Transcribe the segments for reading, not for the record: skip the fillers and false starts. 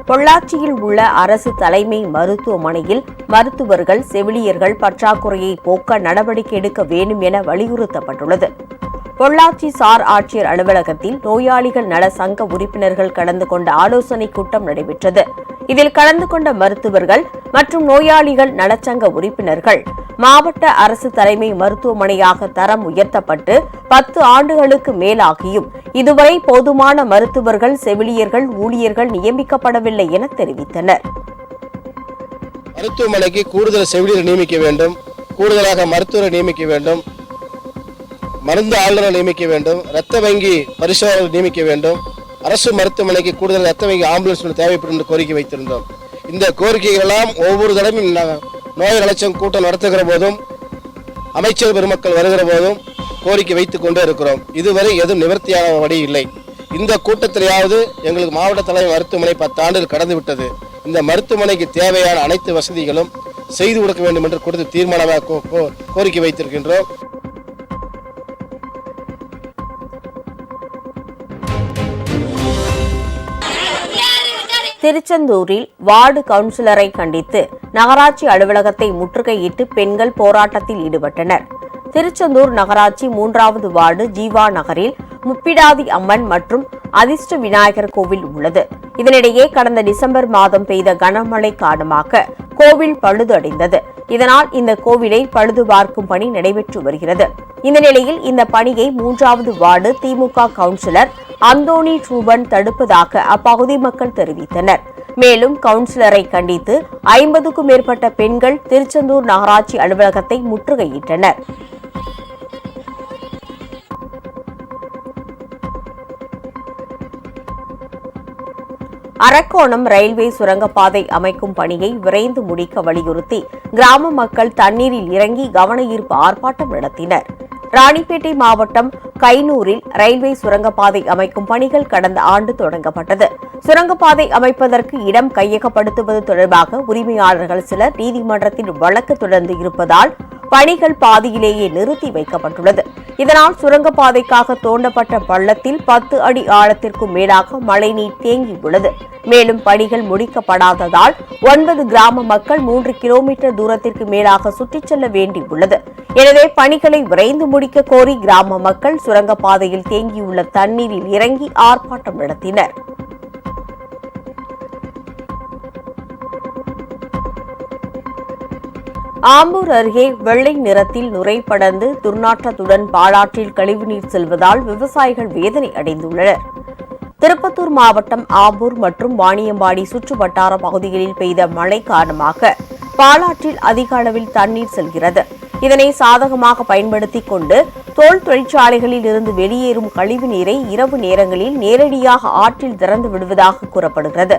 பொள்ளாச்சியில் உள்ள அரசு தலைமை மருத்துவமனையில் மருத்துவர்கள், செவிலியர்கள் பற்றாக்குறையை போக்க நடவடிக்கை எடுக்க வேண்டும் என வலியுறுத்தப்பட்டுள்ளது. பொள்ளாச்சி சார் ஆட்சியர் அலுவலகத்தில் நோயாளிகள் நல சங்க உறுப்பினர்கள் கலந்து கொண்ட ஆலோசனைக் கூட்டம் நடைபெற்றது. இதில் கலந்து கொண்ட மருத்துவர்கள் மற்றும் நோயாளிகள் நலச்சங்க உறுப்பினர்கள் மாவட்ட அரசு தலைமை மருத்துவமனையாக தரம் உயர்த்தப்பட்டு 10 ஆண்டுகளுக்கு மேலாகியும் இதுவரை போதுமான மருத்துவர்கள், செவிலியர்கள், ஊழியர்கள் நியமிக்கப்படவில்லை என தெரிவித்தனர். மருத்துவமனைக்கு கூடுதல் செவிலியர் நியமிக்க வேண்டும், கூடுதலாக மருத்துவரை நியமிக்க வேண்டும், மருந்து ஆளுநரை நியமிக்க வேண்டும், இரத்த வங்கி பரிசோதனை நியமிக்க வேண்டும், அரசு மருத்துவமனைக்கு கூடுதல் இரத்த வங்கி ஆம்புலன்ஸ் தேவைப்படும் என்று கோரிக்கை வைத்திருந்தோம். இந்த கோரிக்கைகள் எல்லாம் ஒவ்வொரு தடவையும் நோய் நலச்சங்க கூட்டம் நடத்துகிற போதும் அமைச்சர் பெருமக்கள் வருகிற போதும் கோரிக்கை வைத்துக் கொண்டே இருக்கிறோம். இதுவரை எதுவும் நிவர்த்தியான வழி இல்லை. இந்த கூட்டத்திலேயாவது எங்களுக்கு மாவட்ட தலைமை மருத்துவமனை 10 ஆண்டுகள் கடந்து விட்டது. இந்த மருத்துவமனைக்கு தேவையான அனைத்து வசதிகளும் செய்து கொடுக்க வேண்டும் என்று கொடுத்து தீர்மானமாக கோரிக்கை வைத்திருக்கின்றோம். திருச்செந்தூரில் வார்டு கவுன்சிலரை கண்டித்து நகராட்சி அலுவலகத்தை முற்றுகையிட்டு பெண்கள் போராட்டத்தில் ஈடுபட்டனர். திருச்செந்தூர் நகராட்சி 3வது வார்டு ஜீவா நகரில் முப்பிடாதி அம்மன் மற்றும் அதிர்ஷ்ட விநாயகர் கோவில் உள்ளது. இதனிடையே கடந்த டிசம்பர் மாதம் பெய்த கனமழை காரணமாக கோவில் பழுதடைந்தது. இதனால் இந்த கோவிலை பழுது பார்க்கும் பணி நடைபெற்று வருகிறது. இந்த நிலையில் இந்த பணியை 3வது வார்டு திமுக கவுன்சிலர் அந்தோணி ரூபன் தடுப்பதாக அப்பகுதி மக்கள் தெரிவித்தனர். மேலும் கவுன்சிலரை கண்டித்து 50க்கும் மேற்பட்ட பெண்கள் திருச்செந்தூர் நகராட்சி அலுவலகத்தை முற்றுகையிட்டனர். அரக்கோணம் ரயில்வே சுரங்கப்பாதை அமைக்கும் பணியை விரைந்து முடிக்க வலியுறுத்தி கிராம மக்கள் தண்ணீரில் இறங்கி கவன ஈர்ப்பு ஆர்ப்பாட்டம் நடத்தினர். ராணிப்பேட்டை மாவட்டம் கைனூரில் ரயில்வே சுரங்கப்பாதை அமைக்கும் பணிகள் கடந்த ஆண்டு தொடங்கப்பட்டது. சுரங்கப்பாதை அமைப்பதற்கு இடம் கையகப்படுத்துவது தொடர்பாக உரிமையாளர்கள் சிலர் நீதிமன்றத்தில் வழக்கு தொடர்ந்து இருப்பதால் பணிகள் பாதியிலேயே நிறுத்தி வைக்கப்பட்டுள்ளது. இதனால் சுரங்கப்பாதைக்காக தோண்டப்பட்ட பள்ளத்தில் 10 அடி ஆழத்திற்கும் மேலாக மழைநீர் தேங்கியுள்ளது. மேலும் பணிகள் முடிக்கப்படாததால் 9 கிராம மக்கள் 3 கிலோமீட்டர் தூரத்திற்கு மேலாக சுற்றிச் செல்ல வேண்டியுள்ளது. எனவே பணிகளை விரைந்து முடிக்க கோரி கிராம மக்கள் சுரங்கப்பாதையில் தேங்கியுள்ள தண்ணீரில் இறங்கி ஆர்ப்பாட்டம் நடத்தினர். ஆம்பூர் அருகே வெள்ளை நிறத்தில் நுரை படர்ந்து துர்நாற்றத்துடன் பாலாற்றில் கழிவுநீர் செல்வதால் விவசாயிகள் வேதனை அடைந்துள்ளனர். திருப்பத்தூர் மாவட்டம் ஆம்பூர் மற்றும் வாணியம்பாடி சுற்று வட்டார பகுதிகளில் பெய்த மழை காரணமாக பாலாற்றில் அதிக அளவில் தண்ணீர் செல்கிறது. இதனை சாதகமாக பயன்படுத்திக் கொண்டு தோல் தொழிற்சாலைகளில் இருந்து வெளியேறும் கழிவு நீரை இரவு நேரங்களில் நேரடியாக ஆற்றில் திறந்து விடுவதாக கூறப்படுகிறது.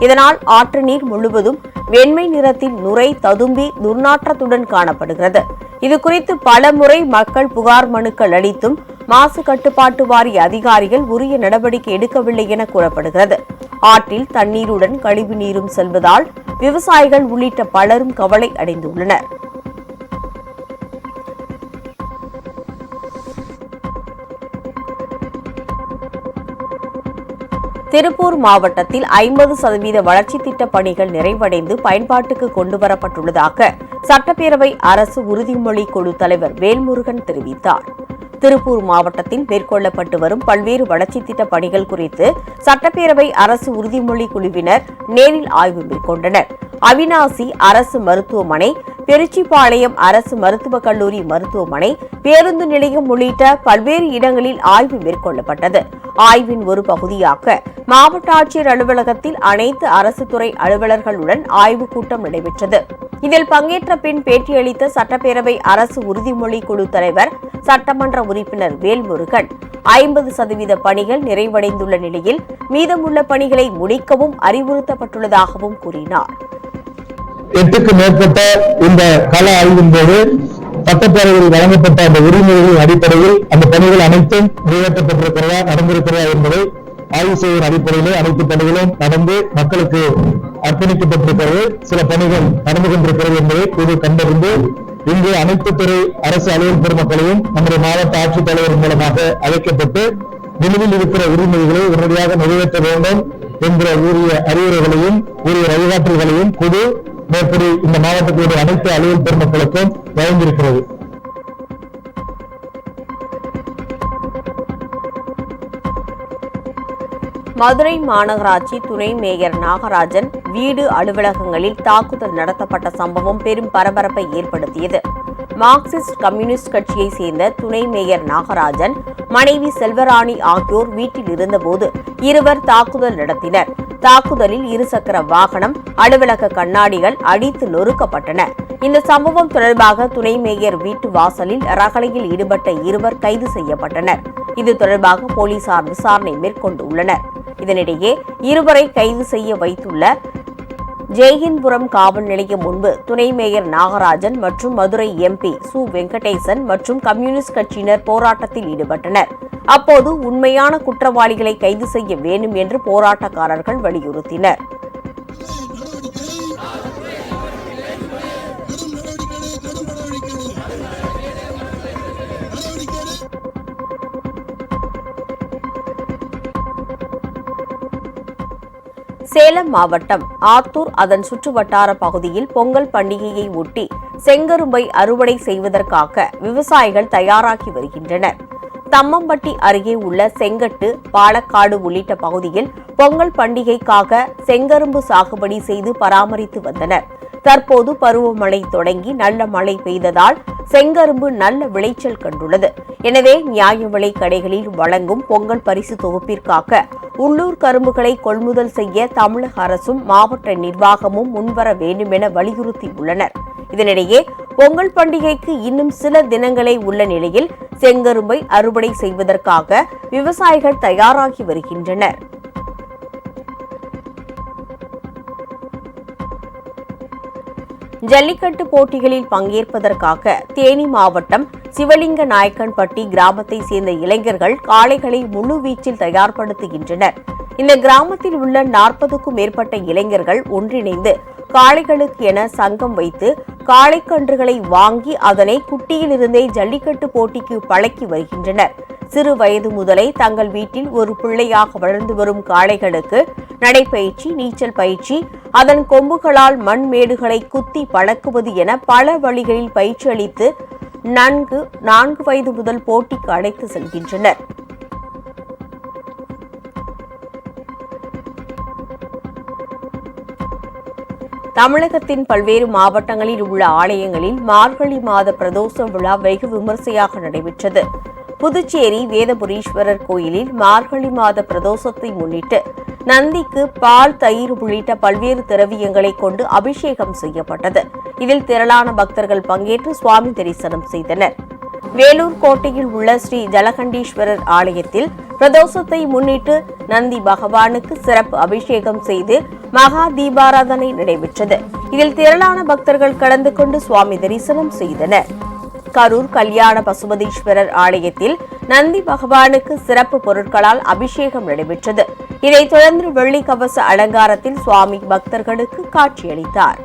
இதனால் ஆற்று நீர் முழுவதும் வெண்மை நிறத்தில் நுரை ததும்பி துர்நாற்றத்துடன் காணப்படுகிறது. இதுகுறித்து பலமுறை மக்கள் புகார் மனுக்கள் அளித்தும் மாசு கட்டுப்பாட்டு வாரிய அதிகாரிகள் உரிய நடவடிக்கை எடுக்கவில்லை என கூறப்படுகிறது. ஆற்றில் தண்ணீருடன் கழிவு நீரும் செல்வதால் விவசாயிகள் உள்ளிட்ட பலரும் கவலை அடைந்துள்ளனர். திருப்பூர் மாவட்டத்தில் 50% வளர்ச்சி திட்ட பணிகள் நிறைவடைந்து பயன்பாட்டுக்கு கொண்டுவரப்பட்டுள்ளதாக சட்டப்பேரவை அரசு உறுதிமொழி குழு தலைவர் வேல்முருகன் தெரிவித்தார். திருப்பூர் மாவட்டத்தில் மேற்கொள்ளப்பட்டு வரும் பல்வேறு வளர்ச்சி திட்ட பணிகள் குறித்து சட்டப்பேரவை அரசு உறுதிமொழி குழுவினர் நேரில் ஆய்வு மேற்கொண்டனர். அவிநாசி அரசு மருத்துவமனை, பெருச்சிபாளையம் அரசு மருத்துவக் கல்லூரி மருத்துவமனை, பேருந்து நிலையம் உள்ளிட்ட பல்வேறு இடங்களில் ஆய்வு மேற்கொள்ளப்பட்டது. ஆய்வின் ஒரு பகுதியாக மாவட்ட ஆட்சியர் அலுவலகத்தில் அனைத்து அரசு துறை அலுவலர்களுடன் ஆய்வுக் கூட்டம் நடைபெற்றது. இதில் பங்கேற்ற பின் பேட்டியளித்த சட்டப்பேரவை அரசு உறுதிமொழி குழு தலைவர் சட்டமன்ற உறுப்பினர் வேல்முருகன் 50% பணிகள் நிறைவடைந்துள்ள நிலையில் மீதமுள்ள பணிகளை முடிக்கவும் அறிவுறுத்தப்பட்டுள்ளதாகவும் கூறினார். 8க்கு மேற்பட்ட இந்த கள ஆய்வின் போது சட்டப்பேரவையில் வழங்கப்பட்ட அந்த உரிமைகளின் அடிப்படையில் அந்த பணிகள் அனைத்தும் நிறைவேற்றப்பட்டிருக்கிறதா, நடந்திருக்கிறதா என்பதை ஆய்வு செய்வதன் அடிப்படையிலே அனைத்து பணிகளும் நடந்து மக்களுக்கு அர்ப்பணிக்கப்பட்டிருக்கிறது. சில பணிகள் நடந்து கொண்டிருக்கிறது என்பதை இது கண்டறிந்து இங்கு அனைத்து துறை அரசு அலுவலர் பெருமக்களையும் நம்முடைய மாவட்ட ஆட்சித்தலைவர் மூலமாக அழைக்கப்பட்டு நிலுவையில் இருக்கிற உரிமைகளை உடனடியாக நிறைவேற்ற வேண்டும், என்ற உரிய அறிவுரைகளையும் உரிய வழிகாட்டல்களையும் குழு மேற்படி இந்த மாவட்டத்தினுடைய அனைத்து அலுவல் பெருமக்களுக்கும் வழங்கியிருக்கிறது. மதுரை மாநகராட்சி துணை மேயர் நாகராஜன் வீடு அலுவலகங்களில் தாக்குதல் நடத்தப்பட்ட சம்பவம் பெரும் பரபரப்பை ஏற்படுத்தியது. மார்க்சிஸ்ட் கம்யூனிஸ்ட் கட்சியை சேர்ந்த துணை மேயர் நாகராஜன், மனைவி செல்வராணி ஆகியோர் வீட்டில் இருந்தபோது இருவர் தாக்குதல் நடத்தினர். தாக்குதலில் இருசக்கர வாகனம், அலுவலக கண்ணாடிகள் அடித்து நொறுக்கப்பட்டன. இந்த சம்பவம் தொடர்பாக துணை மேயர் வீட்டு வாசலில் ரகளையில் ஈடுபட்ட இருவர் கைது செய்யப்பட்டனர். இது தொடர்பாக போலீசார் விசாரணை மேற்கொண்டுள்ளனர். இதனிடையே இருவரை கைது செய்ய வைத்துள்ள ஜெய்ஹிந்த்புரம் காவல் நிலையம் முன்பு துணை மேயர் நாகராஜன் மற்றும் மதுரை எம்பி சு வெங்கடேசன் மற்றும் கம்யூனிஸ்ட் கட்சியினர் போராட்டத்தில் ஈடுபட்டனர். அப்போது உண்மையான குற்றவாளிகளை கைது செய்ய வேண்டும் என்று போராட்டக்காரர்கள் வலியுறுத்தினர். சேலம் மாவட்டம் ஆத்தூர் அதன் சுற்றுவட்டார பகுதியில் பொங்கல் பண்டிகையை ஒட்டி செங்கரும்பை அறுவடை செய்வதற்காக விவசாயிகள் தயாராகி வருகின்றனர். தம்மம்பட்டி அருகே உள்ள செங்கட்டு, பாலக்காடு உள்ளிட்ட பகுதியில் பொங்கல் பண்டிகைக்காக செங்கரும்பு சாகுபடி செய்து பராமரித்து வந்தனர். தற்போது பருவமழை தொடங்கி நல்ல மழை பெய்ததால் செங்கரும்பு நல்ல விளைச்சல் கண்டுள்ளது. எனவே நியாய விலை கடைகளில் வழங்கும் பொங்கல் பரிசு தொகுப்பிற்காக உள்ளூர் கரும்புகளை கொள்முதல் செய்ய தமிழக அரசும் மாவட்ட நிர்வாகமும் முன்வர வேண்டும் என வலியுறுத்தியுள்ளனர். இதனிடையே பொங்கல் பண்டிகைக்கு இன்னும் சில தினங்களே உள்ள நிலையில் செங்கரும்பை அறுவடை செய்வதற்காக விவசாயிகள் தயாராகி வருகின்றனர். ஜல்லிக்கட்டு போட்டிகளில் பங்கேற்பதற்காக தேனி மாவட்டம் சிவலிங்க நாயக்கன்பட்டி கிராமத்தை சேர்ந்த இளைஞர்கள் காளைகளை முழுவீச்சில் தயார்படுத்துகின்றனர். இந்த கிராமத்தில் உள்ள 40க்கும் மேற்பட்ட இளைஞர்கள் ஒன்றிணைந்து காளைகளுக்கு என சங்கம் வைத்து காளைக்கன்றுகளை வாங்கி அதனை குட்டியிலிருந்தே ஜல்லிக்கட்டு போட்டிக்கு பழக்கி வருகின்றனர். சிறு வயது முதலே தங்கள் வீட்டில் ஒரு பிள்ளையாக வளர்ந்து வரும் காளைகளுக்கு நடைப்பயிற்சி, நீச்சல் பயிற்சி, அதன் கொம்புகளால் மண் மேடுகளை குத்தி பழக்குவது என பல வழிகளில் பயிற்சி அளித்து 4 வயது முதல் போட்டிக்கு அழைத்து செல்கின்றனர். தமிழகத்தின் பல்வேறு மாவட்டங்களில் உள்ள ஆலயங்களில் மார்கழி மாத பிரதோஷ விழா வெகு விமர்சையாக நடைபெற்றது. புதுச்சேரி வேதபுரீஸ்வரர் கோயிலில் மார்கழி மாத பிரதோஷத்தை முன்னிட்டு நந்திக்கு பால், தயிர் உள்ளிட்ட பல்வேறு திரவியங்களை கொண்டு அபிஷேகம் செய்யப்பட்டது. இதில் திரளான பக்தர்கள் பங்கேற்று சுவாமி தரிசனம் செய்தனர். வேலூர் கோட்டையில் உள்ள ஸ்ரீ ஜலகண்டீஸ்வரர் ஆலயத்தில் பிரதோஷத்தை முன்னிட்டு நந்தி பகவானுக்கு சிறப்பு அபிஷேகம் செய்து மகா தீபாராதனை நடைபெற்றது. இதில் திரளான பக்தர்கள் கலந்து கொண்டு சுவாமி தரிசனம் செய்தனர். கரூர் கல்யாண பசுபதீஸ்வரர் ஆலயத்தில் நந்தி பகவானுக்கு சிறப்பு பொருட்களால் அபிஷேகம் நடைபெற்றது. இதைத் தொடர்ந்து வெள்ளி கவச அலங்காரத்தில் சுவாமி பக்தர்களுக்கு காட்சியளித்தார்.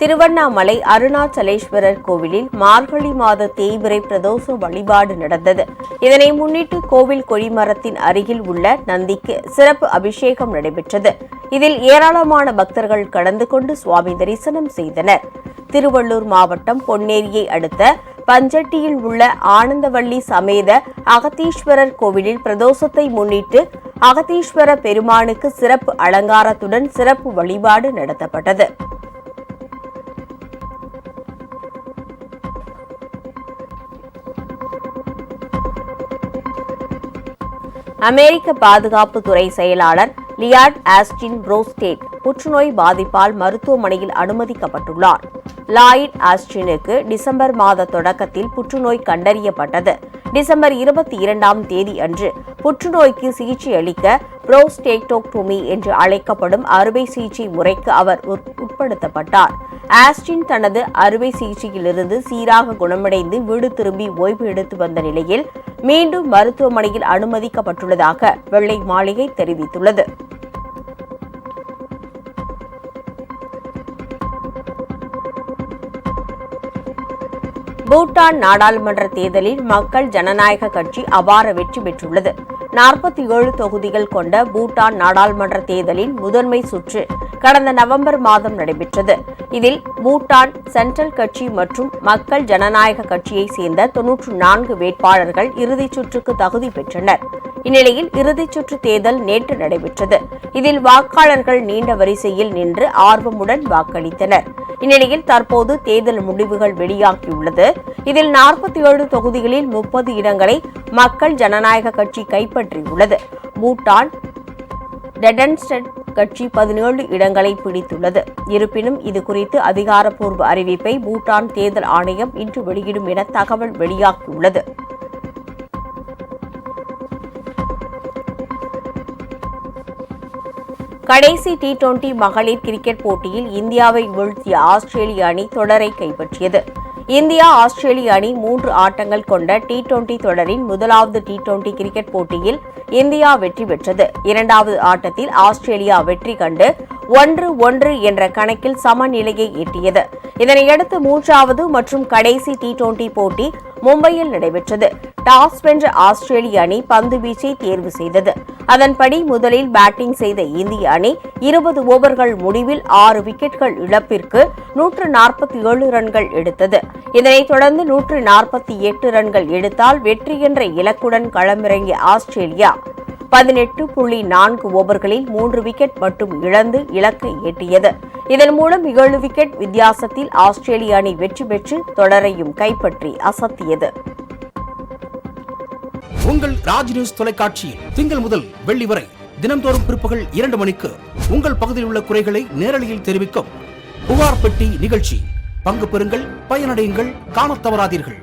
திருவண்ணாமலை அருணாச்சலேஸ்வரர் கோவிலில் மார்கழி மாத தேய்பிறை பிரதோஷ வழிபாடு நடந்தது. இதனை முன்னிட்டு கோவில் கொடிமரத்தின் அருகில் உள்ள நந்திக்கு சிறப்பு அபிஷேகம் நடைபெற்றது. இதில் ஏராளமான பக்தர்கள் கலந்து கொண்டு சுவாமி தரிசனம் செய்தனர். திருவள்ளூர் மாவட்டம் பொன்னேரியை அடுத்த பஞ்சட்டியில் உள்ள ஆனந்தவள்ளி சமேத அகத்தீஸ்வரர் கோவிலில் பிரதோஷத்தை முன்னிட்டு அகத்தீஸ்வர பெருமானுக்கு சிறப்பு அலங்காரத்துடன் சிறப்பு வழிபாடு நடத்தப்பட்டது. அமெரிக்க பாதுகாப்புத்துறை செயலாளர் லியாட் ஆஸ்டின் புரோஸ்டேட் புற்றுநோய் பாதிப்பால் மருத்துவமனையில் அனுமதிக்கப்பட்டுள்ளார். லாயிட் ஆஸ்டினுக்கு டிசம்பர் மாத தொடக்கத்தில் புற்றுநோய் கண்டறியப்பட்டது. டிசம்பர் 22ஆம் தேதி அன்று புற்றுநோய்க்கு சிகிச்சை அளிக்க புரோஸ்டேக்டோக்டோமி என்று அழைக்கப்படும் அறுவை சிகிச்சை முறைக்கு அவர் உட்படுத்தப்பட்டார். ஆஸ்டின் தனது அறுவை சிகிச்சையிலிருந்து சீராக குணமடைந்து வீடு திரும்பி ஓய்வு எடுத்து வந்த நிலையில் மீண்டும் மருத்துவமனையில் அனுமதிக்கப்பட்டுள்ளதாக வெள்ளை மாளிகை தெரிவித்துள்ளது. பூட்டான் நாடாளுமன்ற தேர்தலில் மக்கள் ஜனநாயக கட்சி அபார வெற்றி பெற்றுள்ளது. 47 தொகுதிகள் கொண்ட பூட்டான் நாடாளுமன்ற தேர்தலின் முதன்மை சுற்று கடந்த நவம்பர் மாதம் நடைபெற்றது. இதில் பூட்டான் சென்ட்ரல் கட்சி மற்றும் மக்கள் ஜனநாயக கட்சியைச் சேர்ந்த 94 வேட்பாளர்கள் இறுதிச் சுற்றுக்கு தகுதி பெற்றனர். இந்நிலையில் இறுதிச் சுற்று தேர்தல் நேற்று நடைபெற்றது. இதில் வாக்காளர்கள் நீண்ட வரிசையில் நின்று ஆர்வமுடன் வாக்களித்தனர். இந்நிலையில் தற்போது தேர்தல் முடிவுகள் வெளியாகியுள்ளது. இதில் 47 தொகுதிகளில் 30 இடங்களை மக்கள் ஜனநாயக கட்சி கைப்பற்றியுள்ளது. பூட்டான் டெடன்ஸ்டட் கட்சி 17 இடங்களை பிடித்துள்ளது. இருப்பினும் இதுகுறித்து அதிகாரப்பூர்வ அறிவிப்பை பூட்டான் தேர்தல் ஆணையம் இன்று வெளியிடும் என தகவல் வெளியாகியுள்ளது. கடைசி T20 மகளிர் கிரிக்கெட் போட்டியில் இந்தியாவை வீழ்த்திய ஆஸ்திரேலிய அணி தொடரை கைப்பற்றியது. இந்தியா ஆஸ்திரேலிய அணி 3 ஆட்டங்கள் கொண்ட T20 தொடரின் முதலாவது T20 கிரிக்கெட் போட்டியில் இந்தியா வெற்றி பெற்றது. இரண்டாவது ஆட்டத்தில் ஆஸ்திரேலியா வெற்றி கண்டு 1-1 என்ற கணக்கில் சமநிலையை எட்டியது. இதனையடுத்து மூன்றாவது மற்றும் கடைசி T20 போட்டி மும்பையில் நடைபெற்றது. டாஸ் வென்ற ஆஸ்திரேலிய அணி பந்து வீச்சை தேர்வு செய்தது. அதன்படி முதலில் பேட்டிங் செய்த இந்திய அணி 20 ஓவர்கள் முடிவில் 6 விக்கெட்கள் இழப்பிற்கு 147 ரன்கள் எடுத்தது. இதனைத் தொடர்ந்து 148 ரன்கள் எடுத்தால் வெற்றி என்ற இலக்குடன் களமிறங்கிய ஆஸ்திரேலியா 18.4 ஓவர்களில் 3 விக்கெட் மட்டும் இழந்து இலக்கை எட்டியது. இதன் மூலம் 7 விக்கெட் வித்தியாசத்தில் ஆஸ்திரேலிய அணி வெற்றி பெற்று தொடரையும் கைப்பற்றி அசத்தியது. உங்கள் ராஜ் நியூஸ் தொலைக்காட்சியில் திங்கள் முதல் வெள்ளி வரை தினந்தோறும் பிற்பகல் 2 மணிக்கு உங்கள் பகுதியில் உள்ள குறைகளை நேரலையில் தெரிவிக்கும் புகார் பெட்டி நிகழ்ச்சி. பங்கு பெறுங்கள், பயனடையுங்கள், காணத் தவறாதீர்கள்.